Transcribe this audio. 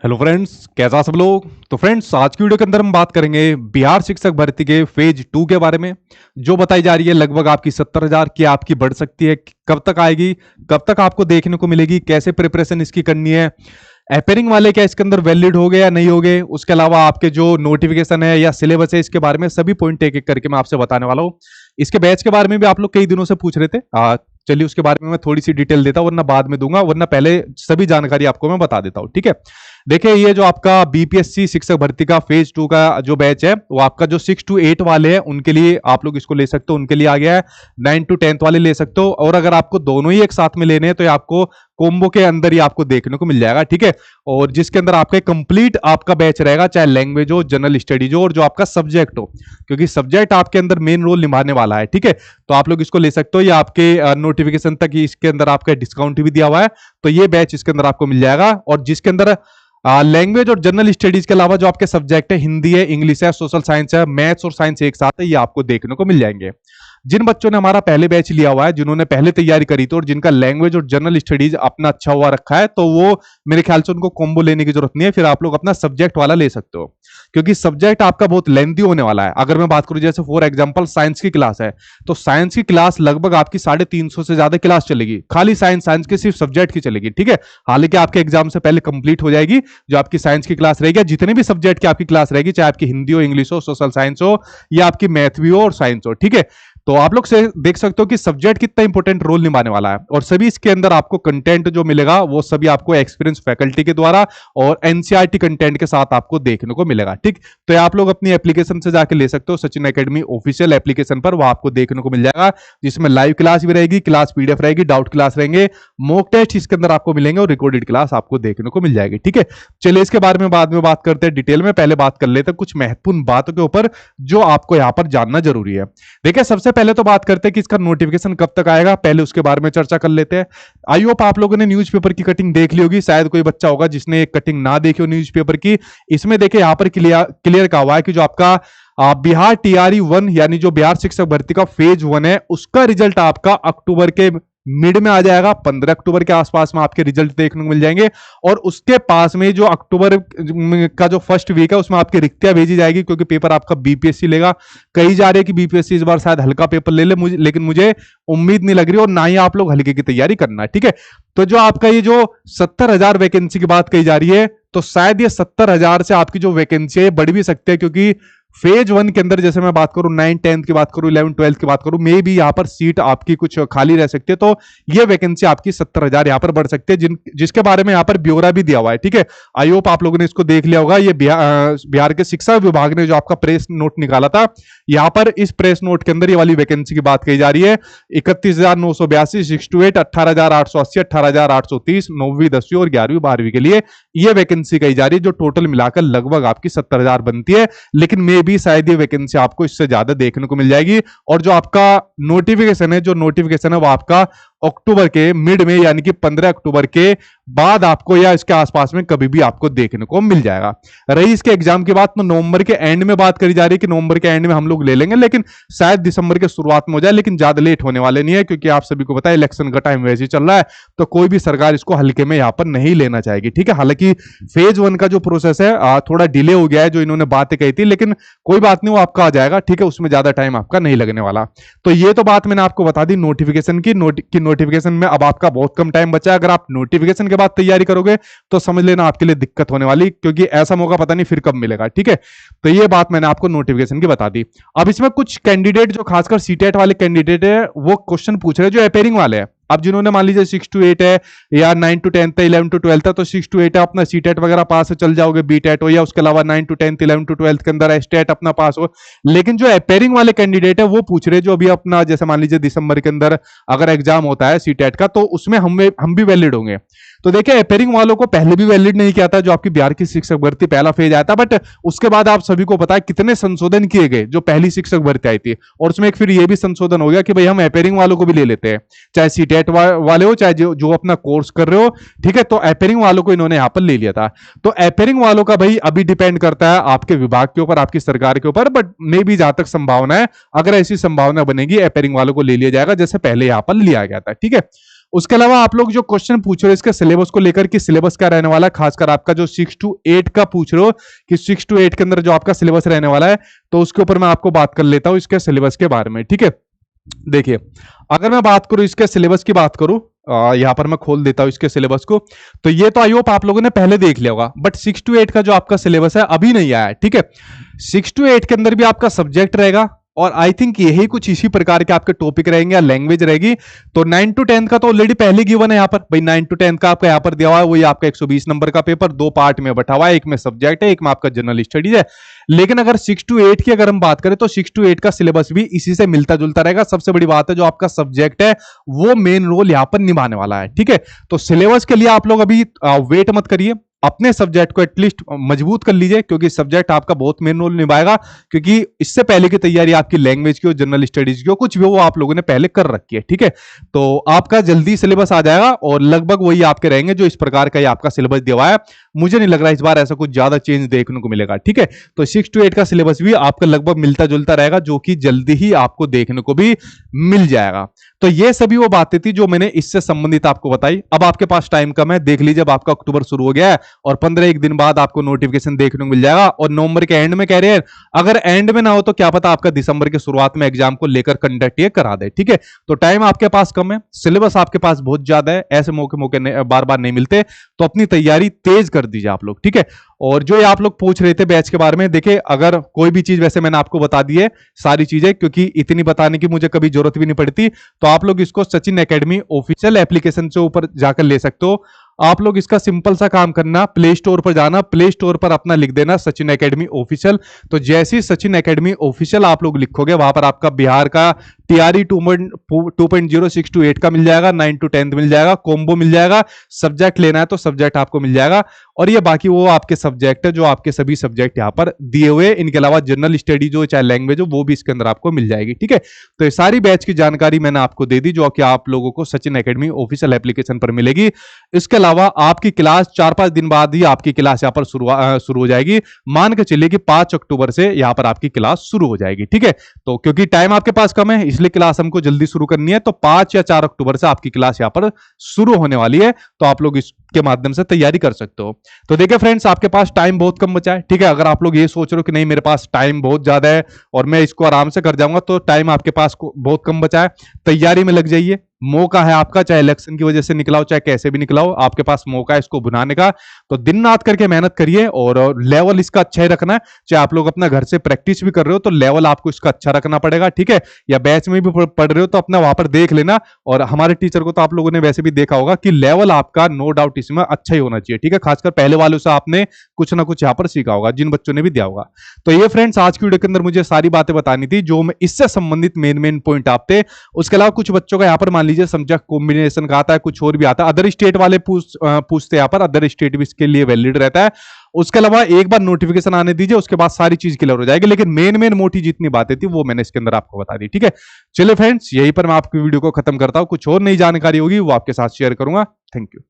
Hello friends, कैसा सब लोग। तो फ्रेंड्स, आज की वीडियो के अंदर हम बात करेंगे बिहार शिक्षक भर्ती के फेज 2 के बारे में, जो बताई जा रही है लगभग आपकी 70,000 की आपकी बढ़ सकती है। कब तक आएगी, कब तक आपको देखने को मिलेगी, कैसे प्रिपरेशन इसकी करनी है, अपेयरिंग वाले क्या इसके अंदर वैलिड हो गए या नहीं हो गए, उसके अलावा आपके जो नोटिफिकेशन है या सिलेबस है इसके बारे में सभी पॉइंट एक एक करके मैं आपसे बताने वाला हूँ। इसके बैच के बारे में भी आप लोग कई दिनों से पूछ रहे थे। चलिए उसके बारे में मैं थोड़ी सी डिटेल देता हूं, वरना बाद में दूंगा, वरना पहले सभी जानकारी आपको मैं बता देता हूं। ठीक है, देखिए ये जो आपका बीपीएससी शिक्षक भर्ती का फेज 2 का जो बैच है वो आपका जो 6 to 8 वाले हैं उनके लिए आप लोग इसको ले सकते हो, उनके लिए आ गया है। 9 to 10 वाले ले सकते हो, और अगर आपको दोनों ही एक साथ में लेने हैं तो ये आपको कोम्बो के अंदर ही आपको देखने को मिल जाएगा। ठीक है, और जिसके अंदर आपका कंप्लीट आपका बैच रहेगा, चाहे लैंग्वेज हो, जनरल स्टडीज हो, और जो आपका सब्जेक्ट हो, क्योंकि सब्जेक्ट आपके अंदर मेन रोल निभाने वाला है। ठीक है, तो आप लोग इसको ले सकते हो। ये आपके नोटिफिकेशन तक ही इसके अंदर आपका डिस्काउंट भी दिया हुआ है, तो ये बैच इसके अंदर आपको मिल जाएगा। और जिसके अंदर लैंग्वेज और जनरल स्टडीज के अलावा जो आपके सब्जेक्ट है, हिंदी है, इंग्लिश है, सोशल साइंस है, मैथ्स और साइंस एक साथ है, ये आपको देखने को मिल जाएंगे। जिन बच्चों ने हमारा पहले बैच लिया हुआ है, जिन्होंने पहले तैयारी करी थी और जिनका लैंग्वेज और जनरल स्टडीज अपना अच्छा हुआ रखा है, तो वो मेरे ख्याल से उनको कॉम्बो लेने की जरूरत नहीं है, फिर आप लोग अपना सब्जेक्ट वाला ले सकते हो, क्योंकि सब्जेक्ट आपका बहुत लेंथी होने वाला है। अगर मैं बात करूं जैसे फॉर एग्जांपल साइंस की क्लास है, तो साइंस की क्लास लगभग आपकी 350 से ज्यादा क्लास चलेगी, खाली साइंस की सिर्फ सब्जेक्ट की चलेगी। ठीक है, हालांकि आपके एग्जाम से पहले कंप्लीट हो जाएगी जो आपकी साइंस की क्लास रहेगी, जितने भी सब्जेक्ट की आपकी क्लास रहेगी, चाहे आपकी हिंदी हो, इंग्लिश हो, सोशल साइंस हो, या आपकी मैथ भी हो और साइंस हो। ठीक है, तो आप लोग से देख सकते हो कि सब्जेक्ट कितना इंपॉर्टेंट रोल निभाने वाला है, और सभी इसके अंदर आपको कंटेंट जो मिलेगा वो सभी आपको एक्सपीरियंस फैकल्टी के द्वारा और एनसीईआरटी कंटेंट के साथ आपको देखने को मिलेगा। ठीक, तो आप लोग अपनी एप्लीकेशन से जाके ले सकते हो, सचिन एकेडमी ऑफिशियल एप्लीकेशन पर, वो आपको देखने को मिल जाएगा, जिसमें लाइव क्लास भी रहेगी, क्लास पीडीएफ रहेगी, डाउट क्लास रहेंगे, मॉक टेस्ट इसके अंदर आपको मिलेंगे, और रिकॉर्डेड क्लास आपको देखने को मिल जाएगी। ठीक है, चलिए इसके बारे में बाद में बात करते हैं डिटेल में, पहले बात कर लेते हैं कुछ महत्वपूर्ण बातों के ऊपर जो आपको यहां पर जानना जरूरी है। देखिए, सबसे पहले तो बात करते हैं कि इसका नोटिफिकेशन कब तक आएगा, पहले उसके बारे में चर्चा कर लेते हैं। आई होप आप लोगों ने न्यूज़पेपर की कटिंग देख ली होगी, शायद कोई बच्चा होगा जिसने कटिंग ना देखी हो न्यूज़पेपर की। इसमें देखिए यहां पर क्लियर कहा हुआ है कि जो आपका बिहार टीआरई 1 यानी जो बिहार शिक्षक भर्ती का फेज 1 है, उसका रिजल्ट आपका अक्टूबर के मिड में आ जाएगा। 15 अक्टूबर के आसपास में आपके रिजल्ट देखने को मिल जाएंगे, और उसके पास में जो अक्टूबर का जो फर्स्ट वीक है उसमें आपकी रिक्तियां भेजी जाएगी, क्योंकि पेपर आपका बीपीएससी लेगा। कही जा रही है कि बीपीएससी इस बार शायद हल्का पेपर ले ले, लेकिन मुझे उम्मीद नहीं लग रही, और ना ही आप लोग हल्के की तैयारी करना है। ठीक है, तो जो आपका ये जो 70,000 वैकेंसी की बात कही जा रही है, तो शायद ये 70,000 से आपकी जो वैकेंसी है बढ़ भी सकती है, क्योंकि फेज 1 के अंदर जैसे मैं बात करूं 9 10 की बात करूं 11 12 की बात करूं, मे भी यहां पर सीट आपकी कुछ खाली रह सकती है, तो ये वैकेंसी आपकी 70,000 यहां पर बढ़ सकती है, जिसके बारे में यहां पर ब्यौरा भी दिया हुआ है। ठीक है, आई होप आप लोगों ने इसको देख लिया होगा। ये बिहार के शिक्षा विभाग ने जो आपका प्रेस नोट निकाला था, यहां पर इस प्रेस नोट के अंदर ये वाली वैकेंसी की बात कही जा रही है। 31,982, 6 to 8, 18,880, 18,830 9वीं 10वीं और 11वीं 12वीं के लिए ये वैकेंसी कही जा रही है, जो टोटल मिलाकर लगभग आपकी 70,000 बनती है। लेकिन मे भी शायद ये वैकेंसी आपको इससे ज्यादा देखने को मिल जाएगी, और जो आपका नोटिफिकेशन है वो आपका अक्टूबर के मिड में यानी कि 15 अक्टूबर के बाद आपको या इसके आसपास में कभी भी आपको देखने को मिल जाएगा। रही इसके एग्जाम की बात, तो नवंबर के एंड में बात करी जा रही है कि नवंबर के एंड में हम लोग ले लेंगे, लेकिन शायद दिसंबर के शुरुआत में हो जाए, लेकिन ज्यादा लेट होने वाले नहीं है, क्योंकि आप सभी को पता है इलेक्शन का टाइम वैसे ही चल रहा है, तो कोई भी सरकार इसको हल्के में यहां पर नहीं लेना चाहेगी। ठीक है, हालांकि फेज 1 का जो प्रोसेस है थोड़ा डिले हो गया है, जो इन्होंने बातें कही थी, लेकिन कोई बात नहीं, वो आपका आ जाएगा। ठीक है, उसमें ज्यादा टाइम आपका नहीं लगने वाला। तो ये तो बात मैंने आपको बता दी नोटिफिकेशन की। नोटिफिकेशन में अब आपका बहुत कम टाइम बचा है। अगर आप नोटिफिकेशन के बाद तैयारी करोगे तो समझ लेना आपके लिए दिक्कत होने वाली, क्योंकि ऐसा मौका पता नहीं फिर कब मिलेगा। ठीक है, तो ये बात मैंने आपको नोटिफिकेशन की बता दी। अब इसमें कुछ कैंडिडेट जो खासकर सीटेट वाले कैंडिडेट है वो क्वेश्चन पूछ रहे हैं जो अपेयरिंग वाले हैं। अब जिन्होंने मान लीजिए 6 to 8 है या 9 to 10 है, 11 to 12 है, तो 6 to 8 है अपना सीटेट वगैरह पास है, चल जाओगे, बीटेट हो, या उसके अलावा 9 to 10 11 to 12 के अंदर एस्टेट अपना पास हो। लेकिन जो अपेयरिंग वाले कैंडिडेट है वो पूछ रहे जो अभी अपना जैसे मान लीजिए दिसंबर के अंदर अगर एग्जाम होता है सीटेट का, तो उसमें हम भी वैलिड होंगे। तो देखिए, अपेयरिंग वालों को पहले भी वैलिड नहीं किया था, जो आपकी बिहार की शिक्षक भर्ती पहला फेज आया था, बट उसके बाद आप सभी को पता है कितने संशोधन किए गए जो पहली शिक्षक भर्ती आई थी, और उसमें एक फिर ये भी संशोधन हो गया कि भाई हम अपेयरिंग वालों को भी ले लेते हैं, चाहे सीटेट वाले हो, चाहे जो अपना कोर्स कर रहे हो। ठीक है, तो अपेयरिंग वालों को इन्होंने यहां पर ले लिया था। तो अपेयरिंग वालों का भाई अभी डिपेंड करता है आपके विभाग के ऊपर, आपकी सरकार के ऊपर, बट मे भी जहां तक संभावना है, अगर ऐसी संभावना बनेगी, अपेयरिंग वालों को ले लिया जाएगा, जैसे पहले यहां पर लिया गया था। ठीक है, उसके अलावा आप लोग जो क्वेश्चन पूछ रहे हो इसके सिलेबस को लेकर कि सिलेबस क्या रहने वाला है, खासकर आपका जो 6 to 8 का पूछ रहे हो कि 6 to 8 के अंदर जो आपका सिलेबस रहने वाला है, तो उसके ऊपर मैं आपको बात कर लेता हूं इसके सिलेबस के बारे में। ठीक है, देखिए अगर मैं बात करूं इसके सिलेबस की बात करूं, यहां पर मैं खोल देता हूं इसके सिलेबस को, तो ये तो आई होप आप लोगों ने पहले देख लिया होगा, बट 6 to 8 का जो आपका सिलेबस है अभी नहीं आया है। ठीक है, 6 to 8 के अंदर भी आपका सब्जेक्ट रहेगा और आई थिंक यही कुछ इसी प्रकार के आपके टॉपिक रहेंगे या लैंग्वेज रहेगी। तो 9 to 10 का तो ऑलरेडी पहले गिवन है यहाँ पर भाई, 9 to 10 का आपका यहाँ पर दिया हुआ है, वही आपका 120 नंबर का पेपर 2 पार्ट में बटा हुआ है, एक में सब्जेक्ट है, एक में आपका जनरल स्टडीज है। लेकिन अगर 6 to 8 की अगर हम बात करें तो 6 to 8 का सिलेबस भी इसी से मिलता जुलता रहेगा। सबसे बड़ी बात है जो आपका सब्जेक्ट है वो मेन रोल यहां पर निभाने वाला है। ठीक है, तो सिलेबस के लिए आप लोग अभी वेट मत करिए, अपने सब्जेक्ट को एटलीस्ट मजबूत कर लीजिए, क्योंकि सब्जेक्ट आपका बहुत मेन रोल निभाएगा, क्योंकि इससे पहले की तैयारी आपकी लैंग्वेज की हो, जनरल स्टडीज की हो, कुछ भी वो आप लोगों ने पहले कर रखी है। ठीक है, तो आपका जल्दी सिलेबस आ जाएगा और लगभग वही आपके रहेंगे जो इस प्रकार का आपका सिलेबस दिया हुआ है। मुझे नहीं लग रहा इस बार ऐसा कुछ ज्यादा चेंज देखने को मिलेगा। ठीक है, तो 6 to 8 का सिलेबस भी आपका लगभग मिलता जुलता रहेगा, जो कि जल्दी ही आपको देखने को भी मिल जाएगा। तो ये सभी वो बातें थी जो मैंने इससे संबंधित आपको बताई। अब आपके पास टाइम कम है, देख लीजिए, अब आपका अक्टूबर शुरू हो गया है और 15 एक दिन बाद आपको नोटिफिकेशन देखने को मिल जाएगा, और नवंबर के एंड में कह रहे हैं, अगर एंड में ना हो तो क्या पता आपका दिसंबर के शुरुआत में एग्जाम को लेकर कंडक्ट ये करा दे। ठीक है, तो टाइम आपके पास कम है, सिलेबस आपके पास बहुत ज्यादा है, ऐसे मौके बार बार नहीं मिलते, तो अपनी तैयारी तेज कर दीजिए आप लोग। ठीक है, और जो ये आप लोग पूछ रहे थे बैच के बारे में, देखिए अगर कोई भी चीज, वैसे मैंने आपको बता दी है सारी चीजें, क्योंकि इतनी बताने की मुझे कभी जरूरत भी नहीं पड़ती, तो आप लोग इसको सचिन एकेडमी ऑफिशियल एप्लीकेशन से ऊपर जाकर ले सकते हो। आप लोग इसका सिंपल सा काम करना, प्ले स्टोर पर जाना, प्ले स्टोर पर अपना लिख देना सचिन एकेडमी ऑफिशियल। तो जैसे ही सचिन एकेडमी ऑफिशियल आप लोग लिखोगे, वहां पर आपका बिहार का टीआरई 2.0 6 to 8 का मिल जाएगा, 9 to 10 मिल जाएगा, कॉम्बो मिल जाएगा, सब्जेक्ट लेना है तो सब्जेक्ट आपको मिल जाएगा, और ये बाकी वो आपके सब्जेक्ट है जो आपके सभी सब्जेक्ट यहाँ पर दिए हुए। इनके अलावा जनरल स्टडी जो चाहे लैंग्वेज हो वो भी इसके अंदर आपको मिल जाएगी। ठीक है, तो ये सारी बैच की जानकारी मैंने आपको दे दी, जो कि आप लोगों को सचिन एकेडमी ऑफिशियल एप्लीकेशन पर मिलेगी। इसके अलावा आपकी क्लास 4-5 दिन बाद ही आपकी क्लास यहाँ पर शुरू हो जाएगी। मान के चलिए कि 5 अक्टूबर से यहाँ पर आपकी क्लास शुरू हो जाएगी। ठीक है, तो क्योंकि टाइम आपके पास कम है इसलिए क्लास हमको जल्दी शुरू करनी है, तो 5 या 4 अक्टूबर से आपकी क्लास यहाँ पर शुरू होने वाली है, तो आप लोग इसके माध्यम से तैयारी कर सकते हो। तो देखिए फ्रेंड्स, आपके पास टाइम बहुत कम बचा है। ठीक है, अगर आप लोग ये सोच रहे हो कि नहीं मेरे पास टाइम बहुत ज्यादा है और मैं इसको आराम से कर जाऊंगा, तो टाइम आपके पास बहुत कम बचा है, तैयारी में लग जाइए। मौका है आपका, चाहे इलेक्शन की वजह से निकला हो चाहे कैसे भी निकला हो, आपके पास मौका है इसको बनाने का, तो दिन रात करके मेहनत करिए और लेवल इसका अच्छा ही रखना है। चाहे आप लोग अपना घर से प्रैक्टिस भी कर रहे हो तो लेवल आपको इसका अच्छा रखना पड़ेगा। ठीक है, या बैच में भी पढ़ रहे हो तो अपना वहां पर देख लेना, और हमारे टीचर को तो आप लोगों ने वैसे भी देखा होगा कि लेवल आपका नो डाउट इसमें अच्छा ही होना चाहिए। ठीक है, खासकर पहले वालों से आपने कुछ ना कुछ यहाँ पर सीखा होगा, जिन बच्चों ने भी दिया होगा। तो ये फ्रेंड्स आज की वीडियो के अंदर मुझे सारी बातें बतानी थी जो मैं इससे संबंधित मेन पॉइंट आप थे। उसके अलावा कुछ बच्चों का यहाँ पर मान लीजिए सब्जेक्ट कॉम्बिनेशन का आता है, कुछ और भी आता है, अदर स्टेट वाले पूछते यहाँ पर, अदर स्टेट भी इसके लिए वैलिड रहता है। उसके अलावा एक बार नोटिफिकेशन आने दीजिए, उसके बाद सारी चीज क्लियर हो जाएगी, लेकिन मेन मोटी जितनी बातें थी वो मैंने इसके अंदर आपको बता दी। ठीक है, चलिए फ्रेंड्स, यहीं पर मैं आपकी वीडियो को खत्म करता हूं, कुछ और नई जानकारी होगी वो आपके साथ शेयर करूंगा। Thank you.